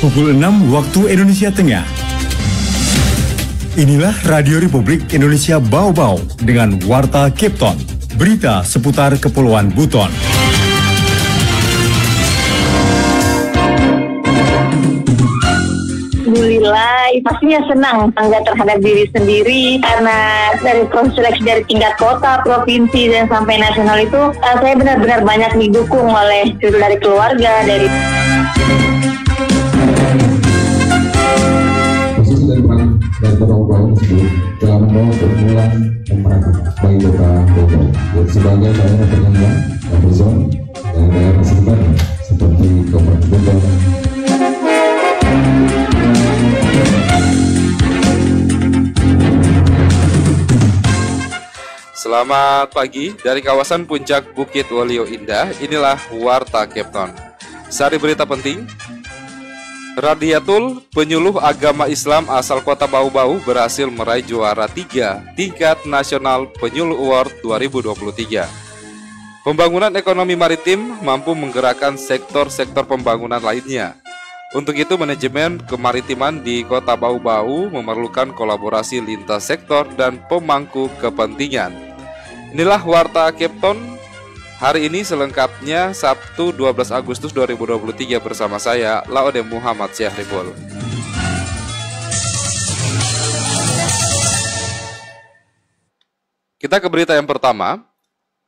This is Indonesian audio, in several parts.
Pukul 6 waktu Indonesia Tengah. Inilah Radio Republik Indonesia Bau-Bau dengan Warta Kepton. Berita seputar Kepulauan Buton. Alhamdulillah, pastinya senang bangga terhadap diri sendiri karena dari proses seleksi dari tingkat kota, provinsi dan sampai nasional itu saya benar-benar banyak didukung oleh dari keluarga, dari posisi dan Bau-Bau tersebut telah membawa keunggulan komparatif bagi kota Bau-Bau sebagai daerah penyangga buffer zone dan daerah sekitarnya seperti Kabupaten Buton. Selamat pagi dari kawasan puncak Bukit Waluyo Indah. Inilah Warta Kepton. Sari berita penting. Radiatul, penyuluh agama Islam asal kota Bau-Bau, berhasil meraih juara 3 tingkat nasional Penyuluh Award 2023. Pembangunan ekonomi maritim mampu menggerakkan sektor-sektor pembangunan lainnya. Untuk itu, manajemen kemaritiman di kota Bau-Bau memerlukan kolaborasi lintas sektor dan pemangku kepentingan. Inilah Warta Kepton hari ini selengkapnya Sabtu 12 Agustus 2023 bersama saya Laode Muhammad Syahribul. Kita ke berita yang pertama.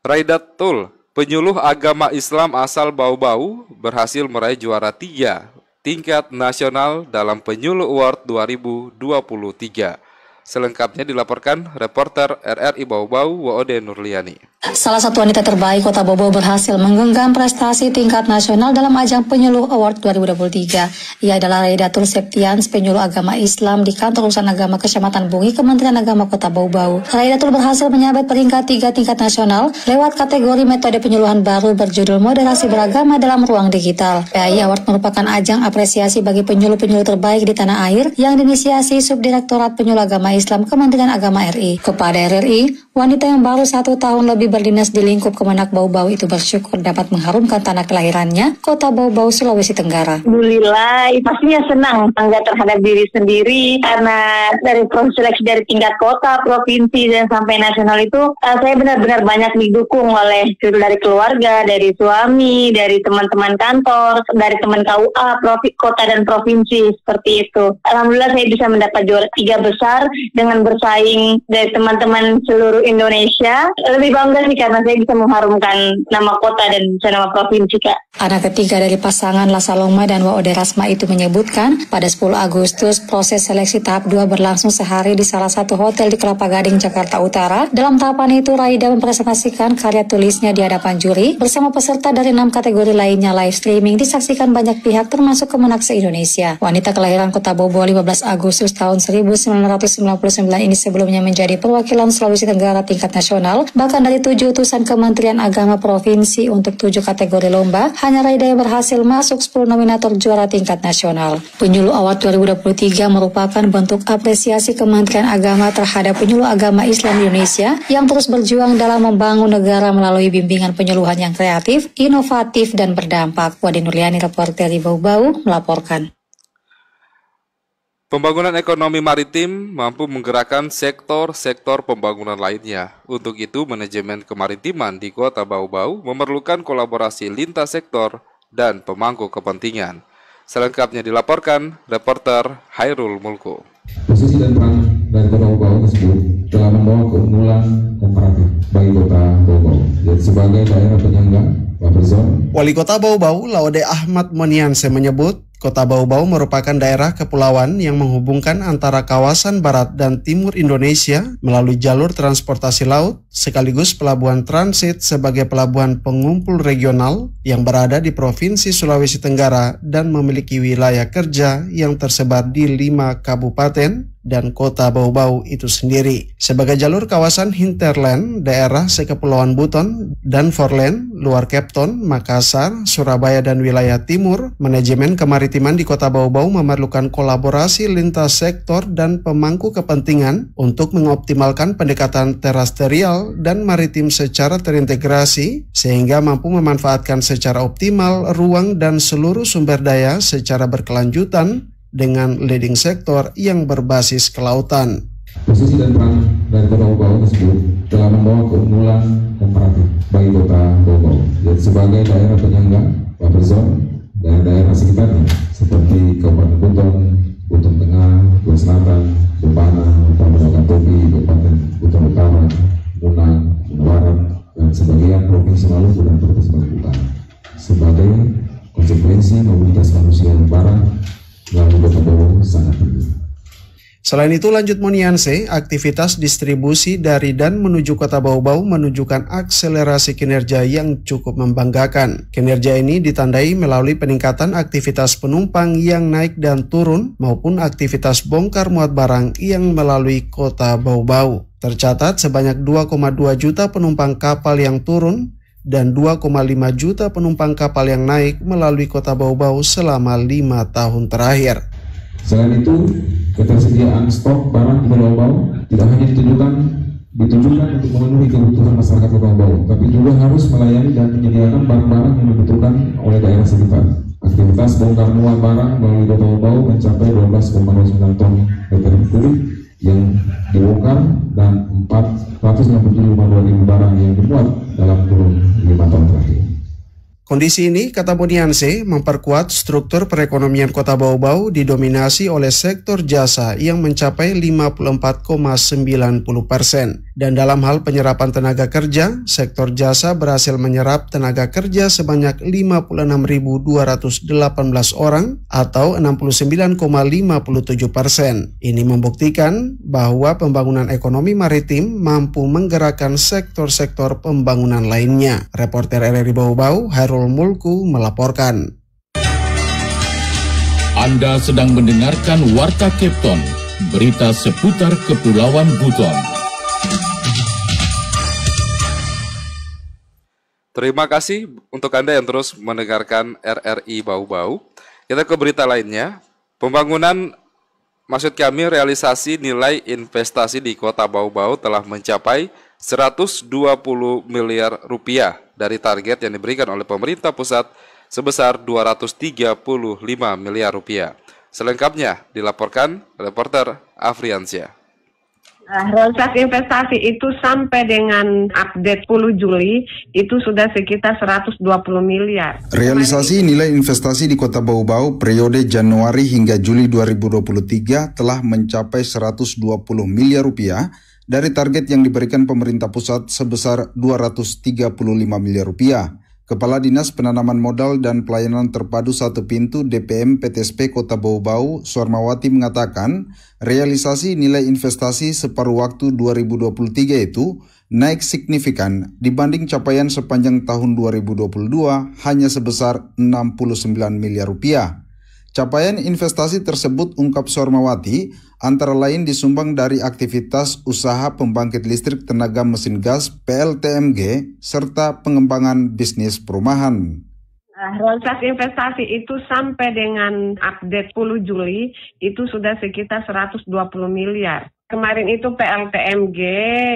Raidatul, penyuluh agama Islam asal Bau-Bau, berhasil meraih juara 3 tingkat nasional dalam Penyuluh Award 2023. Selengkapnya dilaporkan reporter RRI Bau-Bau Waode Nurliani. Salah satu wanita terbaik kota Bau-Bau berhasil menggenggam prestasi tingkat nasional dalam ajang Penyuluh Award 2023. Ia adalah Raidatul Septians, penyuluh agama Islam di Kantor Urusan Agama Kecamatan Bungi, Kementerian Agama Kota Bau-Bau. Raidatul berhasil menyabet peringkat 3 tingkat nasional lewat kategori metode penyuluhan baru berjudul Moderasi Beragama dalam Ruang Digital. PAI Award merupakan ajang apresiasi bagi penyuluh-penyuluh terbaik di tanah air yang diinisiasi Subdirektorat Penyuluh Agama Islam Kementerian Agama RI. Kepada RRI, wanita yang baru 1 tahun lebih berdinas di lingkup Kemenak Bau-Bau itu bersyukur dapat mengharumkan tanah kelahirannya, kota Bau-Bau, Sulawesi Tenggara. Alhamdulillah, pastinya senang bangga terhadap diri sendiri karena dari proses seleksi dari tingkat kota, provinsi dan sampai nasional itu saya benar-benar banyak didukung oleh dari keluarga, dari suami, dari teman-teman kantor, dari teman KUA, kota dan provinsi seperti itu. Alhamdulillah saya bisa mendapat juara 3 besar dengan bersaing dari teman-teman seluruh Indonesia. Lebih bangga sih karena saya bisa mengharumkan nama kota dan nama provinsi, Kak. Anak ketiga dari pasangan Lasaloma dan Waode Rasma itu menyebutkan pada 10 Agustus proses seleksi tahap 2 berlangsung sehari di salah satu hotel di Kelapa Gading, Jakarta Utara. Dalam tahapan itu Raida mempresentasikan karya tulisnya di hadapan juri bersama peserta dari 6 kategori lainnya. Live streaming disaksikan banyak pihak termasuk Kemenak se-Indonesia. Wanita kelahiran kota Bau-Bau 15 Agustus tahun 1999 ini sebelumnya menjadi perwakilan Sulawesi Tenggara tingkat nasional. Bahkan dari 7 utusan Kementerian Agama Provinsi untuk 7 kategori lomba, hanya Raida yang berhasil masuk 10 nominator juara tingkat nasional. Penyuluh Award 2023 merupakan bentuk apresiasi Kementerian Agama terhadap penyuluh agama Islam Indonesia yang terus berjuang dalam membangun negara melalui bimbingan penyuluhan yang kreatif, inovatif, dan berdampak. Waode Nurliani, reporter di Bau-Bau, melaporkan. Pembangunan ekonomi maritim mampu menggerakkan sektor-sektor pembangunan lainnya. Untuk itu, manajemen kemaritiman di kota Bau-Bau memerlukan kolaborasi lintas sektor dan pemangku kepentingan. Selengkapnya dilaporkan reporter Hairul Mulko. Posisi dan peran dari kota Bau-Bau tersebut telah membawa keunggulan komparatif bagi kota Bau-Bau sebagai daerah penyangga buffer zone. Wali Kota Bau-Bau Laode Ahmad Monianse menyebut Kota Bau-Bau merupakan daerah kepulauan yang menghubungkan antara kawasan barat dan timur Indonesia melalui jalur transportasi laut sekaligus pelabuhan transit sebagai pelabuhan pengumpul regional yang berada di Provinsi Sulawesi Tenggara dan memiliki wilayah kerja yang tersebar di 5 kabupaten dan Kota Bau-Bau itu sendiri. Sebagai jalur kawasan hinterland, daerah sekepulauan Buton, dan Forland, luar Cape Town, Makassar, Surabaya, dan wilayah timur, manajemen kemaritiman di Kota Bau-Bau memerlukan kolaborasi lintas sektor dan pemangku kepentingan untuk mengoptimalkan pendekatan terestrial dan maritim secara terintegrasi, sehingga mampu memanfaatkan secara optimal ruang dan seluruh sumber daya secara berkelanjutan dengan leading sektor yang berbasis kelautan. Posisi dan peran dari Kota Bau-Bau tersebut telah membawa keunggulan komparatif bagi Kota Bau-Bau, yaitu sebagai daerah penyangga buffer zone dan daerah sekitarnya seperti Kabupaten Buton, Buton Tengah, Buton Selatan, Bupana, Kabupaten Topi, Kabupaten Buton Utara, Munang, Barat, dan sebagian Provinsi Maluku dan Provinsi Maluku Utara. Sebagai konsekuensi mobilitas manusia yang barang melalui Kota Bau sangat tinggi. Selain itu, lanjut Monianse, aktivitas distribusi dari dan menuju Kota Bau-Bau menunjukkan akselerasi kinerja yang cukup membanggakan. Kinerja ini ditandai melalui peningkatan aktivitas penumpang yang naik dan turun maupun aktivitas bongkar muat barang yang melalui Kota Bau-Bau. Tercatat sebanyak 2,2 juta penumpang kapal yang turun dan 2,5 juta penumpang kapal yang naik melalui Kota Bau-Bau selama 5 tahun terakhir. Selain itu, ketersediaan stok barang di Bau-Bau tidak hanya ditujukan untuk memenuhi kebutuhan masyarakat Kota Bau, tapi juga harus melayani dan menyediakan barang-barang yang dibutuhkan oleh daerah sekitar. Aktivitas bongkar muat barang melalui Kota Bau mencapai 12,9 ton meter kubik yang dibongkar dan 467,2 ribu barang yang dimuat dalam kurun 5 tahun terakhir. Kondisi ini, kata Bonianse, memperkuat struktur perekonomian Kota Bau-Bau didominasi oleh sektor jasa yang mencapai 54,90%. Dan dalam hal penyerapan tenaga kerja, sektor jasa berhasil menyerap tenaga kerja sebanyak 56.218 orang atau 69,57%. Ini membuktikan bahwa pembangunan ekonomi maritim mampu menggerakkan sektor-sektor pembangunan lainnya. Reporter RRI Bau-Bau, Hairul Mulku melaporkan. Anda sedang mendengarkan Warta Cape Town, berita seputar Kepulauan Buton. Terima kasih untuk Anda yang terus mendengarkan RRI Bau-Bau. Kita ke berita lainnya. Realisasi nilai investasi di Kota Bau-Bau telah mencapai 120 miliar rupiah dari target yang diberikan oleh pemerintah pusat sebesar 235 miliar rupiah. Selengkapnya dilaporkan reporter Afriansyah. Realisasi investasi itu sampai dengan update 10 Juli itu sudah sekitar 120 miliar. Realisasi nilai investasi di Kota Bau-Bau periode Januari hingga Juli 2023 telah mencapai 120 miliar rupiah dari target yang diberikan pemerintah pusat sebesar 235 miliar rupiah. Kepala Dinas Penanaman Modal dan Pelayanan Terpadu Satu Pintu DPM PTSP Kota Bau-Bau, Suarmawati mengatakan, realisasi nilai investasi separuh waktu 2023 itu naik signifikan dibanding capaian sepanjang tahun 2022 hanya sebesar 69 miliar rupiah. Capaian investasi tersebut, ungkap Suarmawati, antara lain disumbang dari aktivitas usaha pembangkit listrik tenaga mesin gas PLTMG serta pengembangan bisnis perumahan. Realisasi investasi itu sampai dengan update 10 Juli itu sudah sekitar 120 miliar. Kemarin itu PLTMG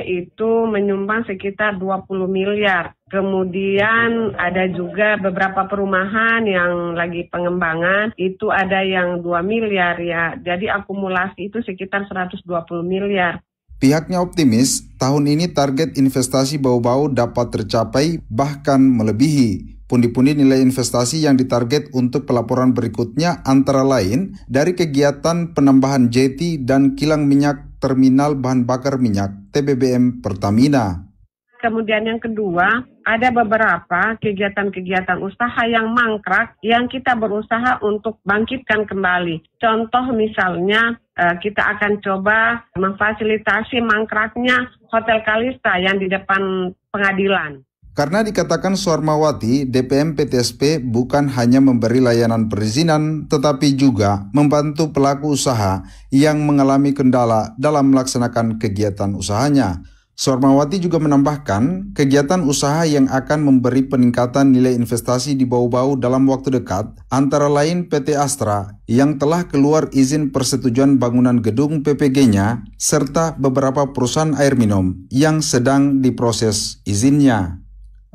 itu menyumbang sekitar 20 miliar. Kemudian ada juga beberapa perumahan yang lagi pengembangan, itu ada yang 2 miliar ya. Jadi akumulasi itu sekitar 120 miliar. Pihaknya optimis tahun ini target investasi Bau-Bau dapat tercapai bahkan melebihi. Pundi-pundi nilai investasi yang ditarget untuk pelaporan berikutnya antara lain dari kegiatan penambahan jeti dan kilang minyak terminal bahan bakar minyak TBBM Pertamina. Kemudian yang kedua, ada beberapa kegiatan-kegiatan usaha yang mangkrak yang kita berusaha untuk bangkitkan kembali. Contoh misalnya kita akan coba memfasilitasi mangkraknya Hotel Kalista yang di depan pengadilan. Karena dikatakan Suarmawati, DPM PTSP bukan hanya memberi layanan perizinan, tetapi juga membantu pelaku usaha yang mengalami kendala dalam melaksanakan kegiatan usahanya. Suarmawati juga menambahkan, kegiatan usaha yang akan memberi peningkatan nilai investasi di Bau-Bau dalam waktu dekat, antara lain PT Astra yang telah keluar izin persetujuan bangunan gedung PPG-nya, serta beberapa perusahaan air minum yang sedang diproses izinnya.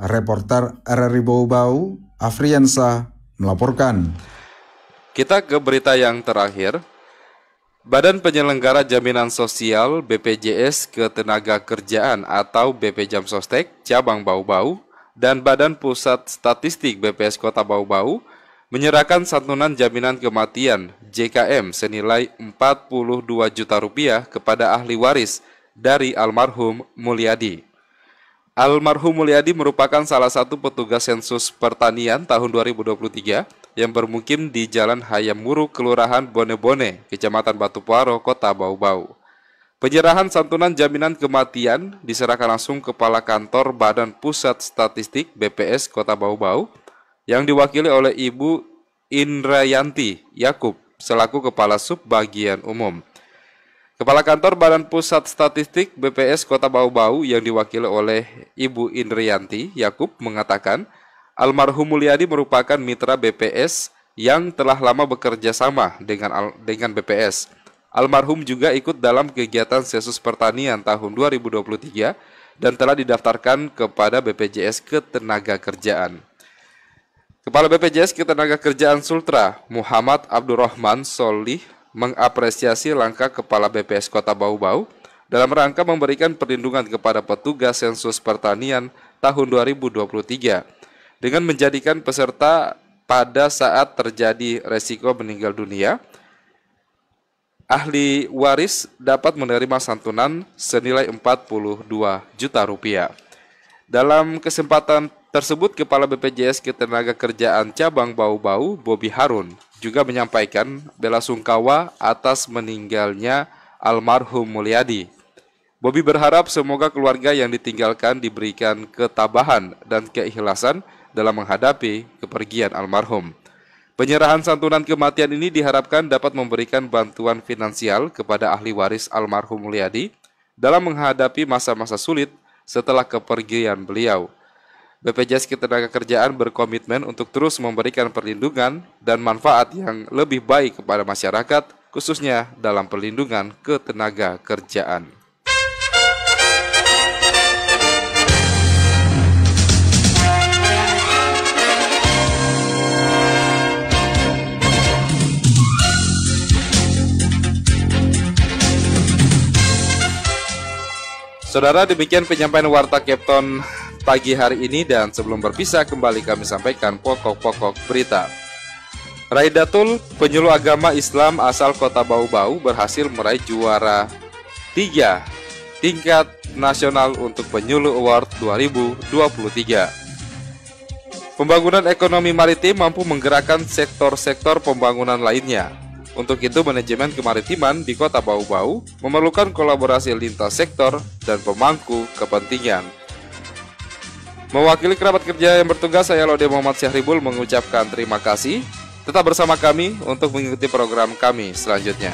Reporter RRI Bau-Bau, Afriansa, melaporkan. Kita ke berita yang terakhir. Badan Penyelenggara Jaminan Sosial BPJS Ketenagakerjaan atau BP Jamsostek Cabang Bau-Bau dan Badan Pusat Statistik BPS Kota Bau-Bau menyerahkan santunan jaminan kematian JKM senilai Rp42 juta kepada ahli waris dari almarhum Mulyadi. Almarhum Mulyadi merupakan salah satu petugas sensus pertanian tahun 2023 yang bermukim di Jalan Hayam Wuruk, Kelurahan Bone-Bone, Kecamatan Batupuaro, Kota Bau-Bau. Penyerahan santunan jaminan kematian diserahkan langsung Kepala Kantor Badan Pusat Statistik BPS Kota Bau-Bau yang diwakili oleh Ibu Indrayanti Yakub selaku Kepala Sub Bagian Umum. Kepala Kantor Badan Pusat Statistik BPS Kota Bau-Bau yang diwakili oleh Ibu Indrayanti Yakub mengatakan, almarhum Mulyadi merupakan mitra BPS yang telah lama bekerja sama dengan BPS. Almarhum juga ikut dalam kegiatan sensus pertanian tahun 2023 dan telah didaftarkan kepada BPJS Ketenagakerjaan. Kepala BPJS Ketenagakerjaan Sultra, Muhammad Abdurrahman Solih, mengapresiasi langkah Kepala BPS Kota Bau-Bau dalam rangka memberikan perlindungan kepada petugas sensus pertanian tahun 2023. Dengan menjadikan peserta pada saat terjadi resiko meninggal dunia, ahli waris dapat menerima santunan senilai Rp42 juta. Dalam kesempatan tersebut, Kepala BPJS Ketenagakerjaan Cabang Bau-Bau, Bobi Harun, juga menyampaikan bela sungkawa atas meninggalnya almarhum Mulyadi. Bobi berharap semoga keluarga yang ditinggalkan diberikan ketabahan dan keikhlasan dalam menghadapi kepergian almarhum. Penyerahan santunan kematian ini diharapkan dapat memberikan bantuan finansial kepada ahli waris almarhum Mulyadi dalam menghadapi masa-masa sulit setelah kepergian beliau. BPJS Ketenagakerjaan berkomitmen untuk terus memberikan perlindungan dan manfaat yang lebih baik kepada masyarakat, khususnya dalam perlindungan ketenagakerjaan. Saudara, demikian penyampaian Warta Kepton pagi hari ini, dan sebelum berpisah kembali kami sampaikan pokok-pokok berita. Raidatul, penyuluh agama Islam asal Kota Bau-Bau, berhasil meraih juara 3 tingkat nasional untuk Penyuluh Award 2023. Pembangunan ekonomi maritim mampu menggerakkan sektor-sektor pembangunan lainnya. Untuk itu, manajemen kemaritiman di Kota Bau-Bau memerlukan kolaborasi lintas sektor dan pemangku kepentingan. Mewakili kerabat kerja yang bertugas, saya Lode Muhammad Syahribul mengucapkan terima kasih. Tetap bersama kami untuk mengikuti program kami selanjutnya.